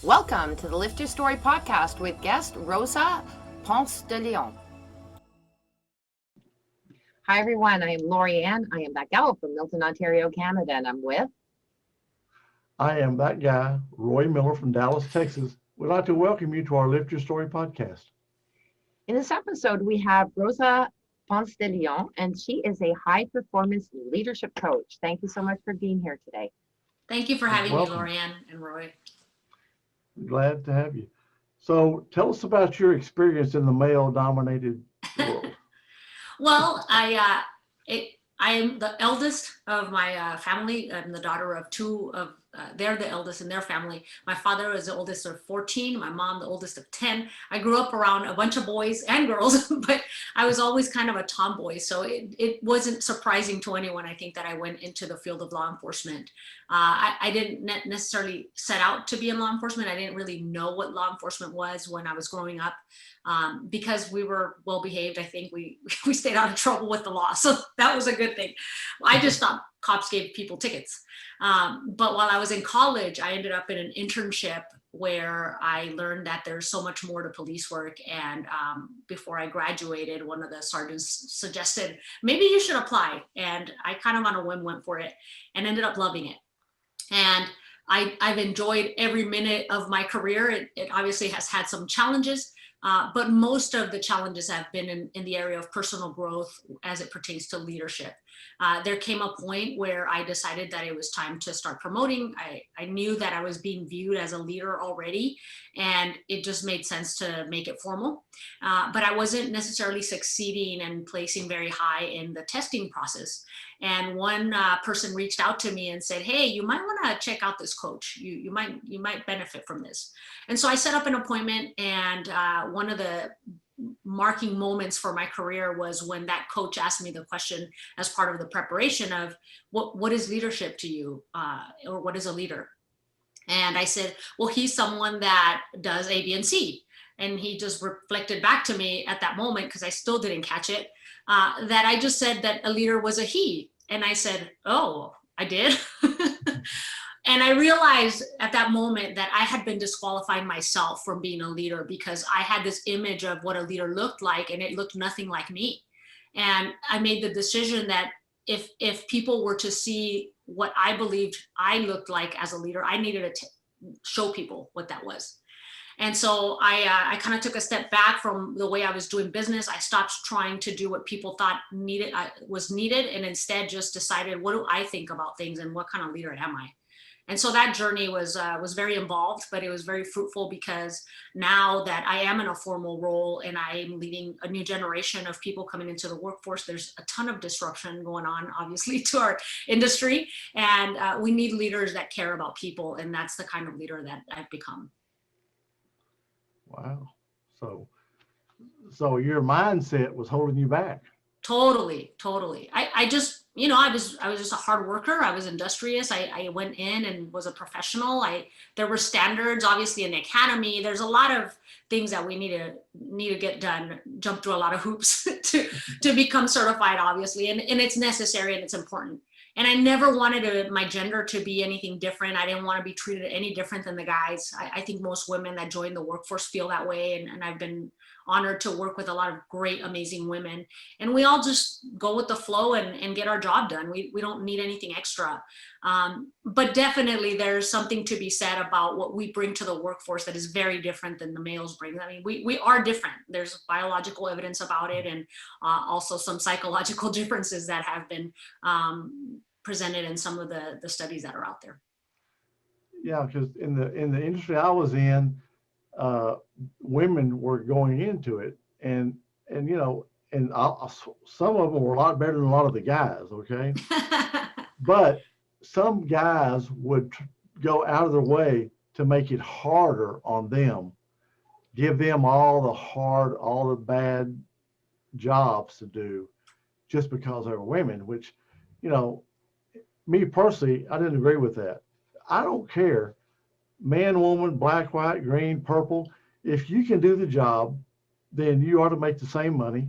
Welcome to the Lift Your Story podcast with guest Rosa, Ponce de Leon. Hi everyone, I am Lori Ann. I am that gal from Milton, Ontario, Canada, and I'm with. I am that guy, Roy Miller from Dallas, Texas. We'd like to welcome you to our Lift Your Story podcast. In this episode, we have Rosa Ponce de Leon, and she is a high performance leadership coach. Thank you so much for being here today. Thank you for having Welcome. me, Lorianne and Roy. Glad to have you. So tell us about your experience in the male-dominated world. Well, I am the eldest of my family. I'm the daughter of two of, they're the eldest in their family. My father is the oldest of 14, my mom the oldest of 10. I grew up around a bunch of boys and girls, but I was always kind of a tomboy. So it wasn't surprising to anyone, I think, that I went into the field of law enforcement. I didn't necessarily set out to be in law enforcement. I didn't really know what law enforcement was when I was growing up. Because we were well behaved, I think we stayed out of trouble with the law. So that was a good thing. I just thought cops gave people tickets. But while I was in college, I ended up in an internship where I learned that there's so much more to police work. And before I graduated, one of the sergeants suggested, maybe you should apply. And I kind of on a whim went for it and ended up loving it. And I've enjoyed every minute of my career. It obviously has had some challenges. But most of the challenges have been in the area of personal growth as it pertains to leadership. There came a point where I decided that it was time to start promoting. I knew that I was being viewed as a leader already, and it just made sense to make it formal. But I wasn't necessarily succeeding and placing very high in the testing process. And one person reached out to me and said, "Hey, you might want to check out this coach. You might benefit from this." And so I set up an appointment, and one of the marking moments for my career was when that coach asked me the question as part of the preparation of what is leadership to you, or what is a leader? And I said, well, he's someone that does A, B, and C. And he just reflected back to me at that moment, because I still didn't catch it, that I just said that a leader was a he. And I said, oh, I did. And I realized at that moment that I had been disqualifying myself from being a leader, because I had this image of what a leader looked like, and it looked nothing like me. And I made the decision that if people were to see what I believed I looked like as a leader, I needed to show people what that was. And so I kind of took a step back from the way I was doing business. I stopped trying to do what people thought was needed, and instead just decided, what do I think about things, and what kind of leader am I? And so that journey was very involved, but it was very fruitful, because now that I am in a formal role and I'm leading a new generation of people coming into the workforce, there's a ton of disruption going on, obviously, to our industry. And we need leaders that care about people. And that's the kind of leader that I've become. Wow. So your mindset was holding you back. Totally. I just, I was just a hard worker. I was industrious. I went in and was a professional. There were standards, obviously, in the academy. There's a lot of things that we need to get done, jump through a lot of hoops to become certified, obviously. And it's necessary and it's important. And I never wanted my gender to be anything different. I didn't want to be treated any different than the guys. I think most women that join the workforce feel that way. And I've been honored to work with a lot of great, amazing women. And we all just go with the flow and get our job done. We don't need anything extra. But definitely there's something to be said about what we bring to the workforce that is very different than the males bring. I mean, we are different. There's biological evidence about it, and also some psychological differences that have been presented in some of the studies that are out there. Yeah, because in the industry I was in, women were going into it, and some of them were a lot better than a lot of the guys. Okay, but some guys would go out of their way to make it harder on them, give them all the bad jobs to do, just because they were women. Which, me personally, I didn't agree with that. I don't care, man, woman, black, white, green, purple. If you can do the job, then you ought to make the same money,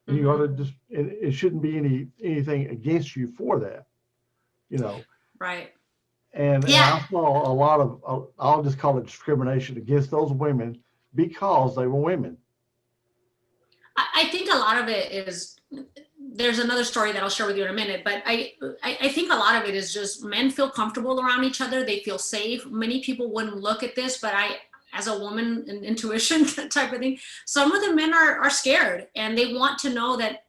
and you ought to just. It shouldn't be anything against you for that, Right. And Yeah. I saw a lot of, I'll just call it discrimination against those women because they were women. I think a lot of it is, there's another story that I'll share with you in a minute, but I think a lot of it is just men feel comfortable around each other. They feel safe. Many people wouldn't look at this, but as a woman in intuition type of thing, some of the men are scared, and they want to know that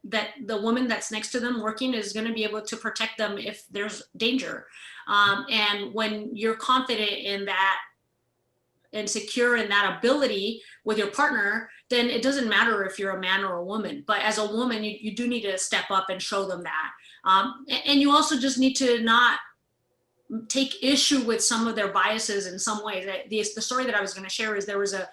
the woman that's next to them working is going to be able to protect them if there's danger. And when you're confident in that and secure in that ability with your partner, then it doesn't matter if you're a man or a woman. But as a woman, you do need to step up and show them that. And you also just need to not take issue with some of their biases in some ways. The story that I was going to share is there was a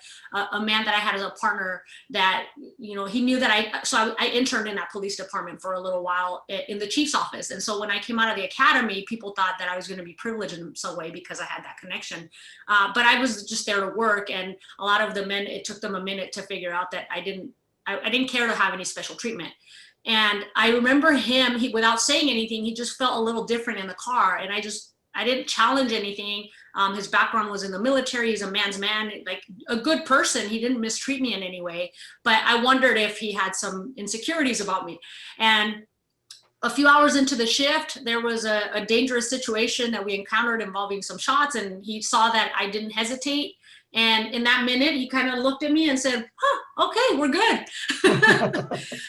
man that I had as a partner that, he knew that I interned in that police department for a little while in the chief's office. And so when I came out of the academy, people thought that I was going to be privileged in some way because I had that connection. But I was just there to work. And a lot of the men, it took them a minute to figure out that I didn't care to have any special treatment. And I remember him, without saying anything, he just felt a little different in the car. And I didn't challenge anything. His background was in the military. He's a man's man, like a good person. He didn't mistreat me in any way, but I wondered if he had some insecurities about me. And a few hours into the shift, there was a dangerous situation that we encountered involving some shots, and he saw that I didn't hesitate. And in that minute, he kind of looked at me and said, okay, we're good.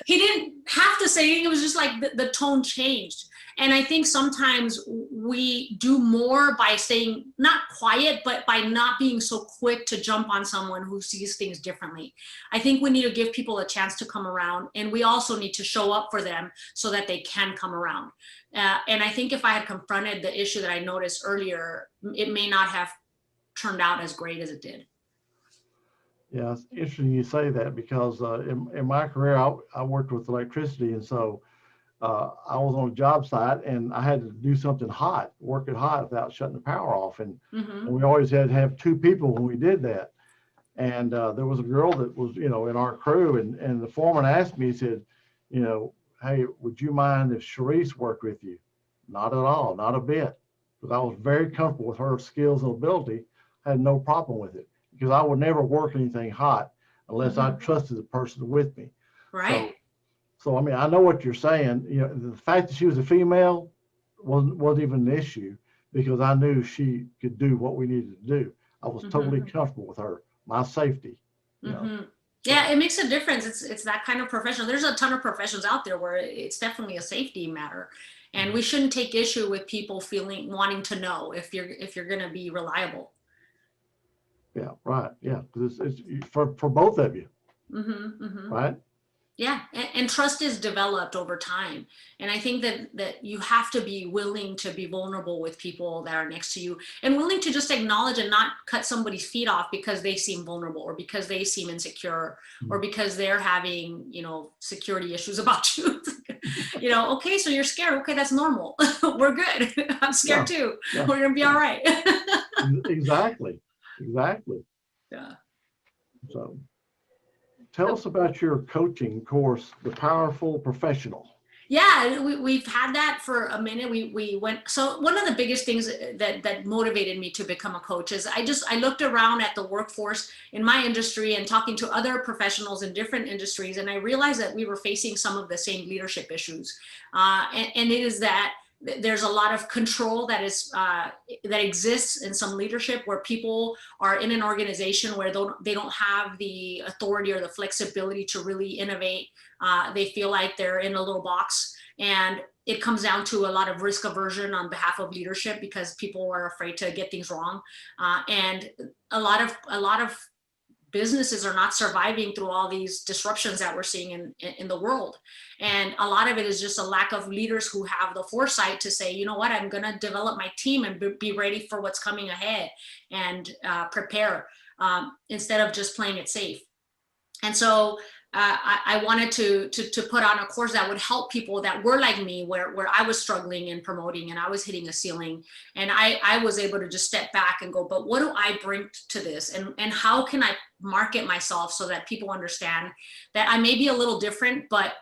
He didn't have to say anything. It was just like the tone changed. And I think sometimes we do more by staying not quiet, but by not being so quick to jump on someone who sees things differently. I think we need to give people a chance to come around, and we also need to show up for them so that they can come around. And I think if I had confronted the issue that I noticed earlier, it may not have turned out as great as it did. Yeah, it's interesting you say that because in my career, I worked with electricity, and so I was on a job site and I had to do something hot, work it hot without shutting the power off. And we always had to have two people when we did that. And there was a girl that was, in our crew, and the foreman asked me, he said, hey, would you mind if Sharice worked with you? Not at all, not a bit. Because I was very comfortable with her skills and ability. I had no problem with it because I would never work anything hot unless I trusted the person with me. Right. So, I mean, I know what you're saying. The fact that she was a female wasn't even an issue because I knew she could do what we needed to do. I was totally comfortable with her, my safety. Yeah, it makes a difference. It's that kind of professional. There's a ton of professions out there where it's definitely a safety matter, and we shouldn't take issue with people wanting to know if you're going to be reliable. Yeah, right. Yeah, because it's for both of you, right? Yeah, and trust is developed over time. And I think that you have to be willing to be vulnerable with people that are next to you, and willing to just acknowledge and not cut somebody's feet off because they seem vulnerable or because they seem insecure or because they're having, security issues about you. Okay, so you're scared. Okay, that's normal. We're good. I'm scared too. Yeah. We're gonna be all right. Exactly. Yeah. So tell us about your coaching course, The Powerful Professional. Yeah, we've had that for a minute. We went. So one of the biggest things that motivated me to become a coach is I looked around at the workforce in my industry and talking to other professionals in different industries, and I realized that we were facing some of the same leadership issues. And it is that there's a lot of control that exists in some leadership where people are in an organization where they don't have the authority or the flexibility to really innovate. They feel like they're in a little box, and it comes down to a lot of risk aversion on behalf of leadership because people are afraid to get things wrong. And a lot of businesses are not surviving through all these disruptions that we're seeing in the world. And a lot of it is just a lack of leaders who have the foresight to say, you know what, I'm going to develop my team and be ready for what's coming ahead and prepare instead of just playing it safe. And so I wanted to put on a course that would help people that were like me, where I was struggling and promoting and I was hitting a ceiling, and I was able to just step back and go, but what do I bring to this, and how can I market myself so that people understand that I may be a little different, but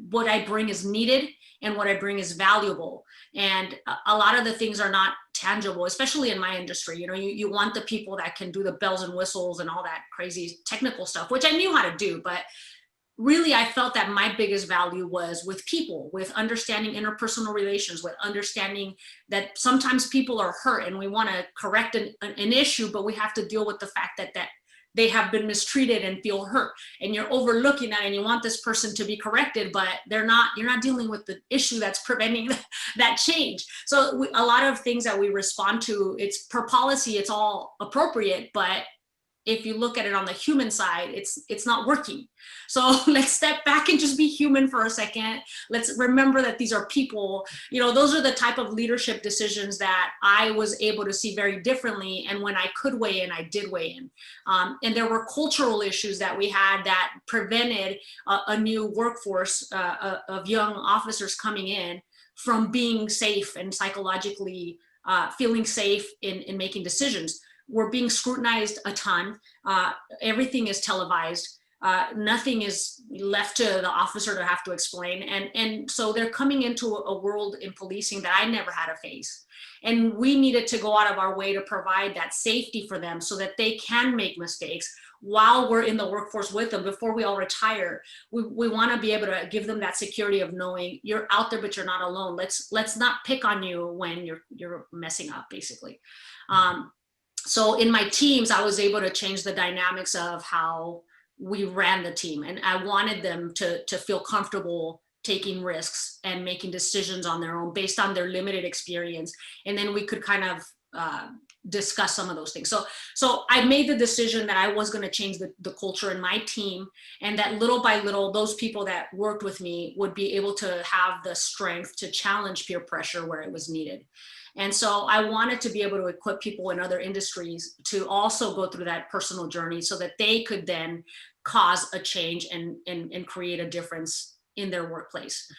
what I bring is needed and what I bring is valuable. And a lot of the things are not tangible, especially in my industry. You know, you want the people that can do the bells and whistles and all that crazy technical stuff, which I knew how to do, but really I felt that my biggest value was with people, with understanding interpersonal relations, with understanding that sometimes people are hurt and we want to correct an issue, but we have to deal with the fact that they have been mistreated and feel hurt, and you're overlooking that and you want this person to be corrected, but you're not dealing with the issue that's preventing that change. So a lot of things that we respond to, it's per policy, it's all appropriate, but if you look at it on the human side, it's not working. So let's step back and just be human for a second. Let's remember that these are people. You know, those are the type of leadership decisions that I was able to see very differently. And when I could weigh in, I did weigh in. And there were cultural issues that we had that prevented a new workforce of young officers coming in from being safe and psychologically feeling safe in making decisions. We're being scrutinized a ton. Everything is televised. Nothing is left to the officer to have to explain. And so they're coming into a world in policing that I never had to face. And we needed to go out of our way to provide that safety for them so that they can make mistakes while we're in the workforce with them before we all retire. We want to be able to give them that security of knowing you're out there, but you're not alone. Let's not pick on you when you're messing up, basically. So in my teams, I was able to change the dynamics of how we ran the team. And I wanted them to feel comfortable taking risks and making decisions on their own based on their limited experience. And then we could kind of discuss some of those things. So I made the decision that I was going to change the culture in my team, and that little by little, those people that worked with me would be able to have the strength to challenge peer pressure where it was needed. And so I wanted to be able to equip people in other industries to also go through that personal journey so that they could then cause a change and create a difference in their workplace.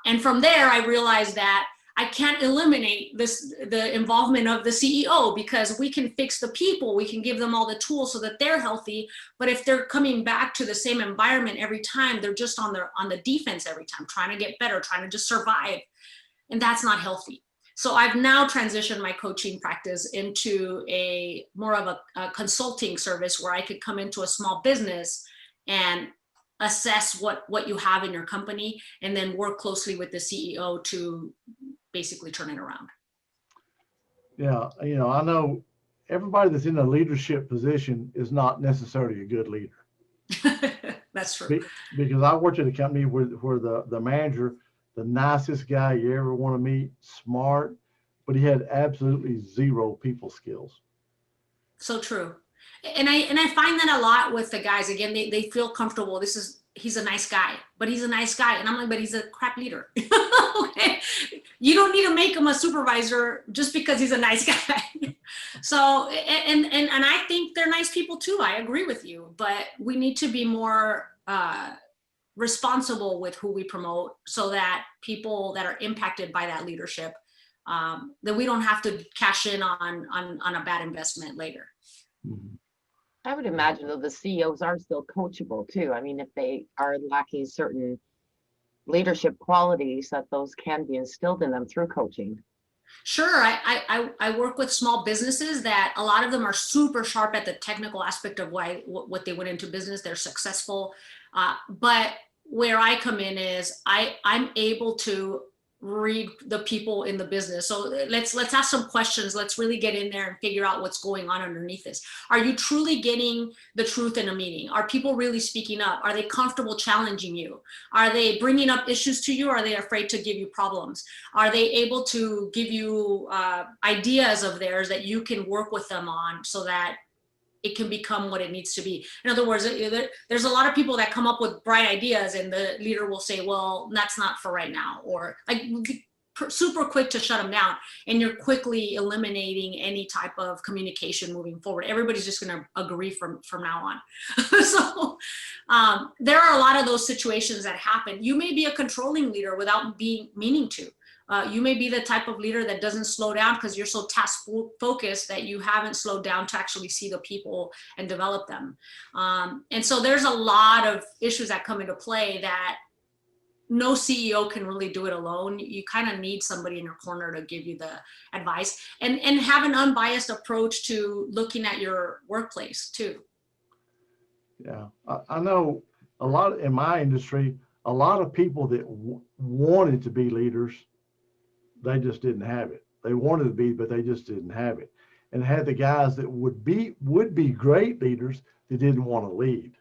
And from there, I realized that I can't eliminate the involvement of the CEO, because we can fix the people, we can give them all the tools so that they're healthy. But if they're coming back to the same environment every time, they're just on the defense every time, trying to get better, trying to just survive. And that's not healthy. So I've now transitioned my coaching practice into more of a consulting service where I could come into a small business and assess what you have in your company, and then work closely with the CEO to basically turn it around. Yeah, I know everybody that's in a leadership position is not necessarily a good leader. That's true. Because I worked at a company where the manager, the nicest guy you ever want to meet, smart, but he had absolutely zero people skills. So true. And I find that a lot with the guys. Again, they feel comfortable. He's a nice guy, but he's a nice guy. And I'm like, but he's a crap leader. Okay? You don't need to make him a supervisor just because he's a nice guy. So, and I think they're nice people too. I agree with you, but we need to be more responsible with who we promote so that people that are impacted by that leadership, that we don't have to cash in on a bad investment later. I would imagine though the CEOs are still coachable too. I mean, if they are lacking certain leadership qualities, that those can be instilled in them through coaching. Sure. I work with small businesses that a lot of them are super sharp at the technical aspect of what they went into business. They're successful. But where I come in is I'm able to read the people in the business. So let's ask some questions. Let's really get in there and figure out what's going on underneath this. Are you truly getting the truth in a meeting? Are people really speaking up? Are they comfortable challenging you? Are they bringing up issues to you? Or are they afraid to give you problems? Are they able to give you ideas of theirs that you can work with them on so that it can become what it needs to be? In other words, there's a lot of people that come up with bright ideas and the leader will say, well, that's not for right now, or like super quick to shut them down, and you're quickly eliminating any type of communication moving forward. Everybody's just going to agree from now on. So there are a lot of those situations that happen. You may be a controlling leader without meaning to. You may be the type of leader that doesn't slow down because you're so task focused that you haven't slowed down to actually see the people and develop them. And so there's a lot of issues that come into play that no CEO can really do it alone. You kind of need somebody in your corner to give you the advice and have an unbiased approach to looking at your workplace too. Yeah, I know a lot in my industry, a lot of people that wanted to be leaders, they just didn't have it. They wanted to be, but they just didn't have it. And had the guys that would be great leaders, they didn't want to lead.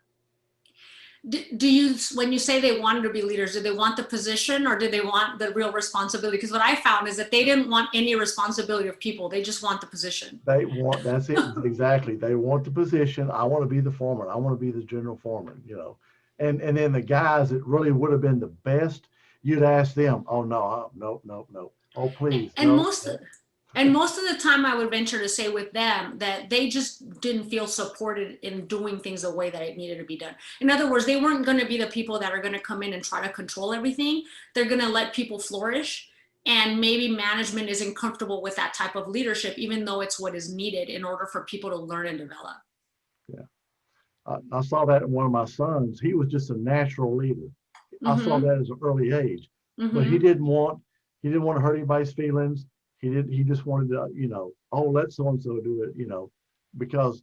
Do you, when you say they wanted to be leaders, did they want the position or did they want the real responsibility? Because what I found is that they didn't want any responsibility of people. They just want the position. They want, that's it, exactly. They want the position. I want to be the foreman. I want to be the general foreman, you know. And then the guys that really would have been the best, you'd ask them, oh, no, no. Oh, please. And no. most of the time I would venture to say with them that they just didn't feel supported in doing things the way that it needed to be done. In other words, they weren't going to be the people that are going to come in and try to control everything. They're going to let people flourish. And maybe management isn't comfortable with that type of leadership, even though it's what is needed in order for people to learn and develop. Yeah. I saw that in one of my sons. He was just a natural leader. I saw that at an early age, but he didn't want to hurt anybody's feelings. He just wanted to, you know, oh, let so-and-so do it, you know, because,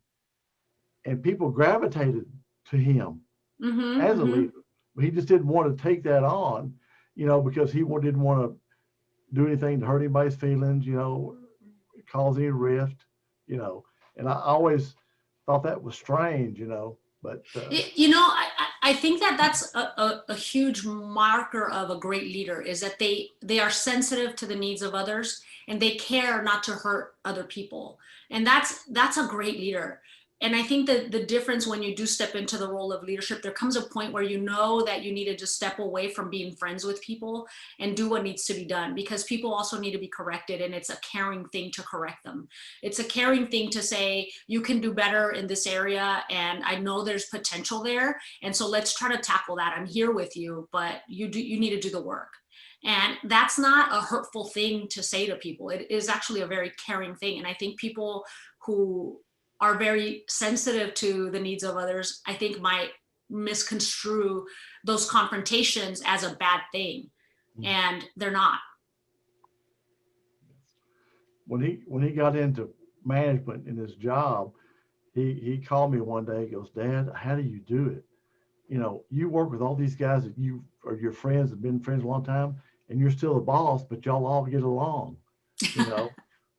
and people gravitated to him as a leader. But he just didn't want to take that on, you know, because he didn't want to do anything to hurt anybody's feelings, you know, cause any rift, you know. And I always thought that was strange, you know, but. You know, I think that that's a huge marker of a great leader is that they are sensitive to the needs of others and they care not to hurt other people. And that's a great leader. And I think that the difference when you do step into the role of leadership, there comes a point where you know that you need to just step away from being friends with people and do what needs to be done, because people also need to be corrected, and it's a caring thing to correct them. It's a caring thing to say, you can do better in this area, and I know there's potential there, and so let's try to tackle that. I'm here with you, but you need to do the work. And that's not a hurtful thing to say to people. It is actually a very caring thing. And I think people who are very sensitive to the needs of others, I think might misconstrue those confrontations as a bad thing, and they're not. When he got into management in his job, he called me one day. He goes, Dad, how do you do it? You know, you work with all these guys that you are your friends, have been friends a long time, and you're still the boss, but y'all all get along, you know?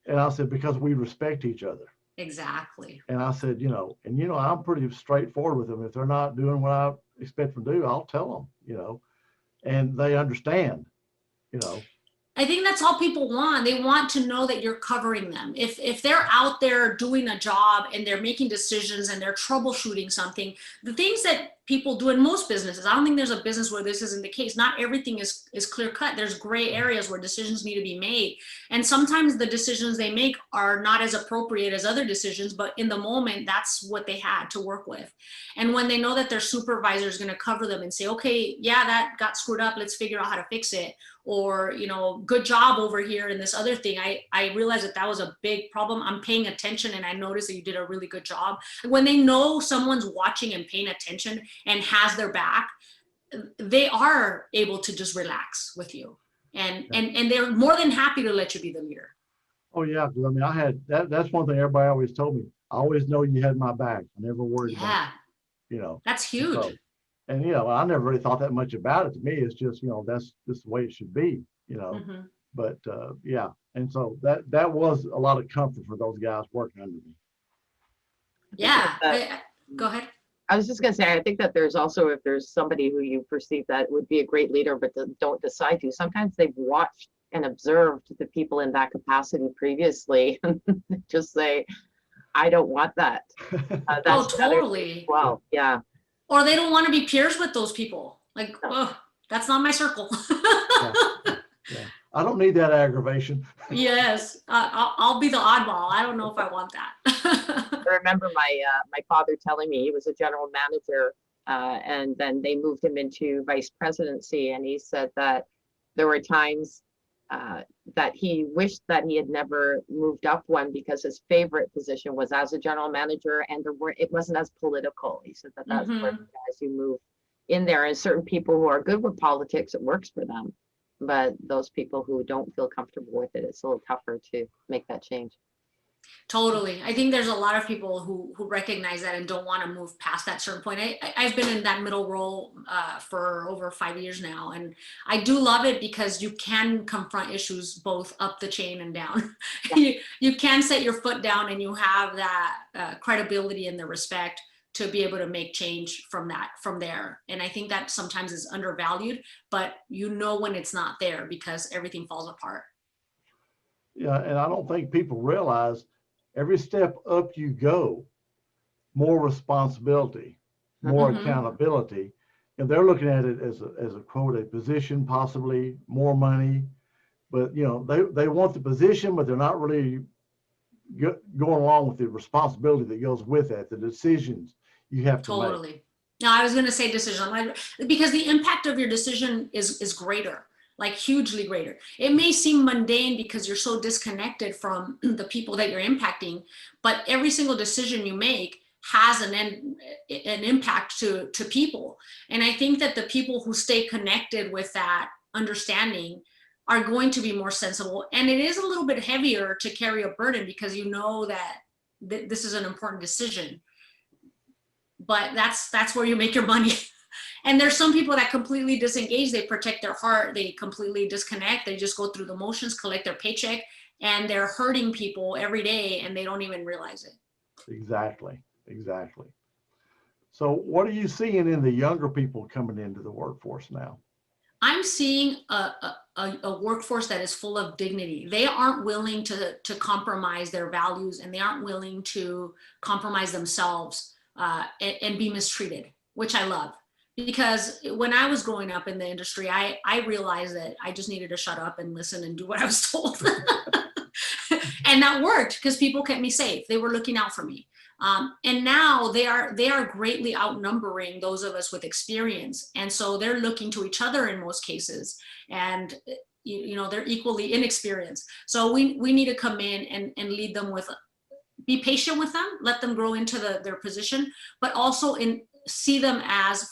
And I said, because we respect each other. Exactly. And I said, you know, I'm pretty straightforward with them. If they're not doing what I expect them to do, I'll tell them, you know, and they understand, you know. I think that's all people want. They want to know that you're covering them. If they're out there doing a job and they're making decisions and they're troubleshooting something, the things that people do in most businesses, I don't think there's a business where this isn't the case. Not everything is clear cut. There's gray areas where decisions need to be made. And sometimes the decisions they make are not as appropriate as other decisions, but in the moment, that's what they had to work with. And when they know that their supervisor is going to cover them and say, okay, yeah, that got screwed up, let's figure out how to fix it. Or, you know, good job over here in this other thing. I realized that was a big problem. I'm paying attention and I noticed that you did a really good job. When they know someone's watching and paying attention and has their back, they are able to just relax with you. And they're more than happy to let you be the leader. Oh yeah, because I mean, I had that's one thing everybody always told me. I always know you had my back. I never worried about it, you know. That's huge. So, and you know, I never really thought that much about it. To me, it's just, you know, that's just the way it should be, you know. But yeah, and so that was a lot of comfort for those guys working under me. Yeah, go ahead. I was just gonna say, I think that there's also, if there's somebody who you perceive that would be a great leader, but don't decide to, sometimes they've watched and observed the people in that capacity previously and just say, I don't want that. Oh, totally. Well, yeah. Or they don't want to be peers with those people. Like, oh, that's not my circle. Yeah. I don't need that aggravation. Yes, I'll be the oddball. I don't know if I want that. I remember my father telling me, he was a general manager, and then they moved him into vice presidency, and he said that there were times that he wished that he had never moved up one because his favorite position was as a general manager, and it wasn't as political. He said that that's where as you move in there, and certain people who are good with politics, it works for them. But those people who don't feel comfortable with it, it's a little tougher to make that change. Totally. I think there's a lot of people who recognize that and don't want to move past that certain point. I've been in that middle role for over 5 years now, and I do love it because you can confront issues both up the chain and down. Yeah. you can set your foot down, and you have that credibility and the respect to be able to make change from there. And I think that sometimes is undervalued, but you know when it's not there because everything falls apart. Yeah, and I don't think people realize every step up you go, more responsibility, more accountability. And they're looking at it as a quote, a position, possibly more money. But, you know, they want the position, but they're not really going along with the responsibility that goes with that, the decisions you have to make. Totally. No, I was going to say decision, because the impact of your decision is greater. Like hugely greater. It may seem mundane because you're so disconnected from the people that you're impacting, but every single decision you make has an impact to people. And I think that the people who stay connected with that understanding are going to be more sensible. And it is a little bit heavier to carry a burden because you know that this is an important decision. But that's where you make your money. And there's some people that completely disengage. They protect their heart. They completely disconnect. They just go through the motions, collect their paycheck, and they're hurting people every day and they don't even realize it. Exactly. So what are you seeing in the younger people coming into the workforce now? I'm seeing a workforce that is full of dignity. They aren't willing to compromise their values, and they aren't willing to compromise themselves and be mistreated, which I love. Because when I was growing up in the industry, I realized that I just needed to shut up and listen and do what I was told. And that worked because people kept me safe. They were looking out for me. And now they are greatly outnumbering those of us with experience. And so they're looking to each other in most cases. And you know, they're equally inexperienced. So we need to come in and lead them with, be patient with them, let them grow into their position, but also see them as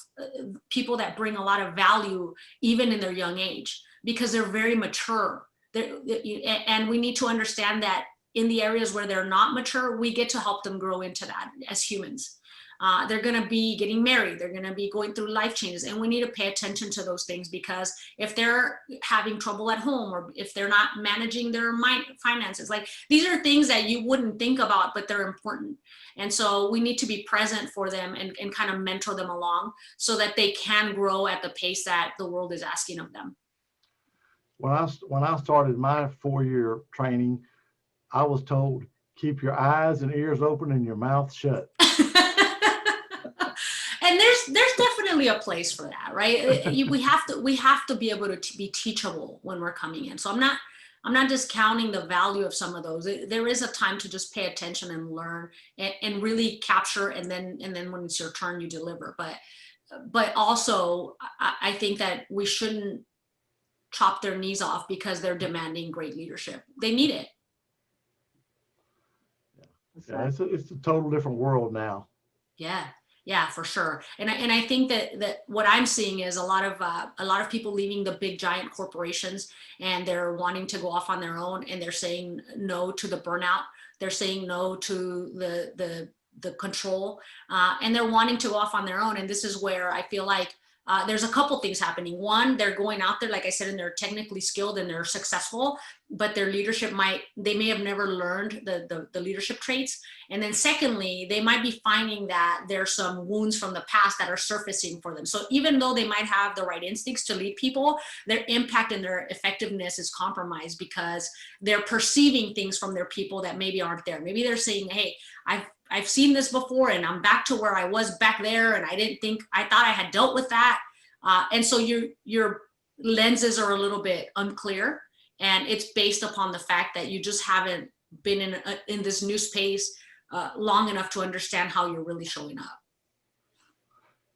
people that bring a lot of value even in their young age, because they're very mature. And we need to understand that in the areas where they're not mature, we get to help them grow into that as humans. They're going to be getting married. They're going to be going through life changes. And we need to pay attention to those things, because if they're having trouble at home, or if they're not managing their finances, like these are things that you wouldn't think about, but they're important. And so we need to be present for them and kind of mentor them along so that they can grow at the pace that the world is asking of them. When I started my 4-year training, I was told, keep your eyes and ears open and your mouth shut. And there's definitely a place for that, right? We have to be able to be teachable when we're coming in. So I'm not discounting the value of some of those. There is a time to just pay attention and learn and really capture, and then when it's your turn, you deliver. But also, I think that we shouldn't chop their knees off because they're demanding great leadership. They need it. Yeah, it's a total different world now. Yeah, for sure. And I think that what I'm seeing is a lot of people leaving the big giant corporations, and they're wanting to go off on their own, and they're saying no to the burnout. They're saying no to the control, and they're wanting to go off on their own. And this is where I feel like there's a couple things happening. One, they're going out there, like I said, and they're technically skilled and they're successful, but their leadership they may have never learned the leadership traits. And then secondly, they might be finding that there's some wounds from the past that are surfacing for them. So even though they might have the right instincts to lead people, their impact and their effectiveness is compromised because they're perceiving things from their people that maybe aren't there. Maybe they're saying, hey, I've seen this before, and I'm back to where I was back there, and I thought I had dealt with that. And so your lenses are a little bit unclear, and it's based upon the fact that you just haven't been in this new space long enough to understand how you're really showing up.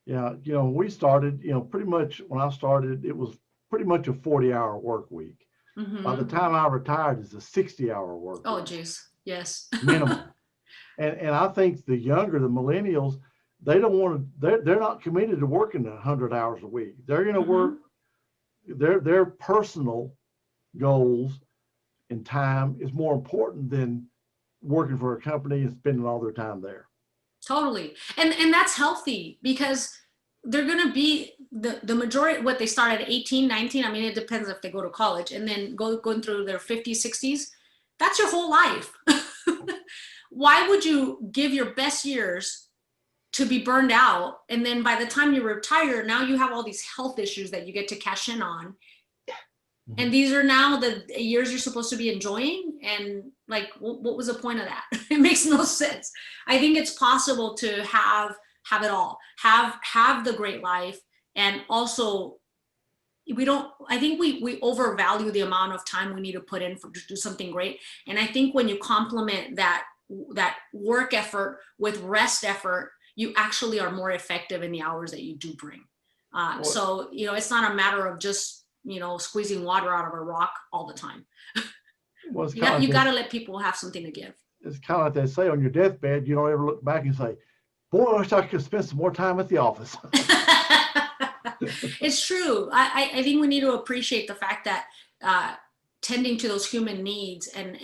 Yeah, we started, pretty much when I started, it was pretty much a 40-hour work week. By the time I retired, it's a 60-hour work Oh, week, geez. Yes. minimum. And I think the millennials, they don't want to, they're not committed to working 100 hours a week. They're going to work their personal goals and time is more important than working for a company and spending all their time there. Totally. And that's healthy, because they're going to be the majority, what they start at 18, 19. I mean, it depends if they go to college, and then going through their 50s, 60s. That's your whole life. Why would you give your best years to be burned out? And then by the time you retire, now you have all these health issues that you get to cash in on. And these are now the years you're supposed to be enjoying. And like, what was the point of that? It makes no sense. I think it's possible to have it all, have the great life. And also, I think we overvalue the amount of time we need to put in to do something great. And I think when you complement that work effort with rest effort, you actually are more effective in the hours that you do bring. So, it's not a matter of just, squeezing water out of a rock all the time. Well, you got to let people have something to give. It's kind of like they say on your deathbed, you don't ever look back and say, boy, I wish I could spend some more time at the office. It's true. I think we need to appreciate the fact that tending to those human needs and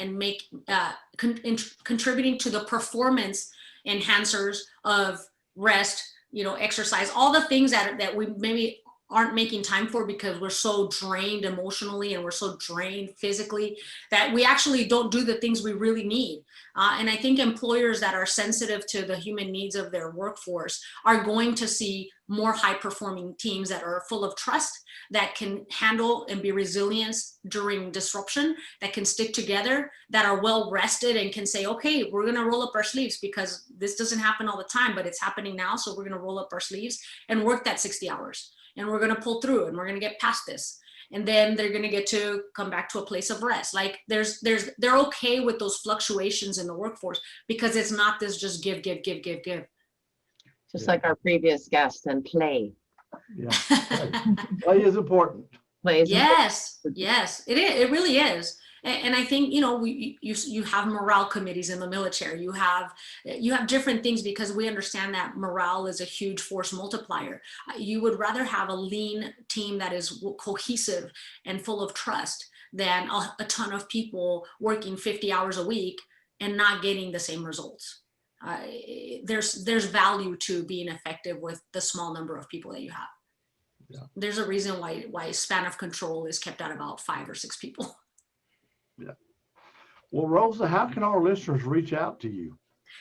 contributing to the performance enhancers of rest, exercise, all the things that we maybe aren't making time for because we're so drained emotionally and we're so drained physically that we actually don't do the things we really need. And I think employers that are sensitive to the human needs of their workforce are going to see more high performing teams that are full of trust, that can handle and be resilient during disruption, that can stick together, that are well rested and can say, okay, we're going to roll up our sleeves because this doesn't happen all the time, but it's happening now. So we're going to roll up our sleeves and work that 60 hours. And we're going to pull through and we're going to get past this. And then they're going to get to come back to a place of rest. Like they're okay with those fluctuations in the workforce because it's not this just give. Just like our previous guest, and play. Yeah, play is important. Play is yes, it really is. And I think, you have morale committees in the military. You have different things because we understand that morale is a huge force multiplier. You would rather have a lean team that is cohesive and full of trust than a ton of people working 50 hours a week and not getting the same results. There's value to being effective with the small number of people that you have. Yeah. There's a reason why span of control is kept at about 5 or 6 people. Yeah. Well, Rosa, how can our listeners reach out to you?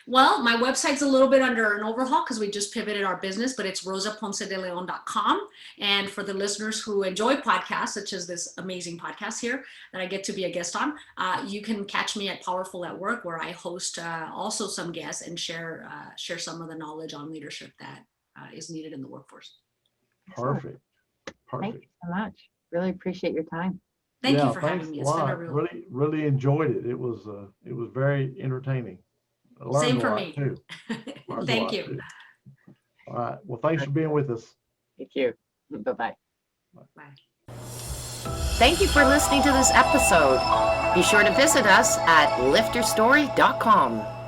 Well, my website's a little bit under an overhaul because we just pivoted our business, but it's rosaponcedeleon.com. And for the listeners who enjoy podcasts, such as this amazing podcast here that I get to be a guest on, you can catch me at Powerful at Work, where I host also some guests and share some of the knowledge on leadership that is needed in the workforce. Perfect. Thank you so much. Really appreciate your time. Thank you for having me. It's been a real... really enjoyed it. It was very entertaining. Same for me. Too. Thank you. Too. All right. Well, thanks for being with us. Thank you. Bye-bye. Bye. Thank you for listening to this episode. Be sure to visit us at lifterstory.com.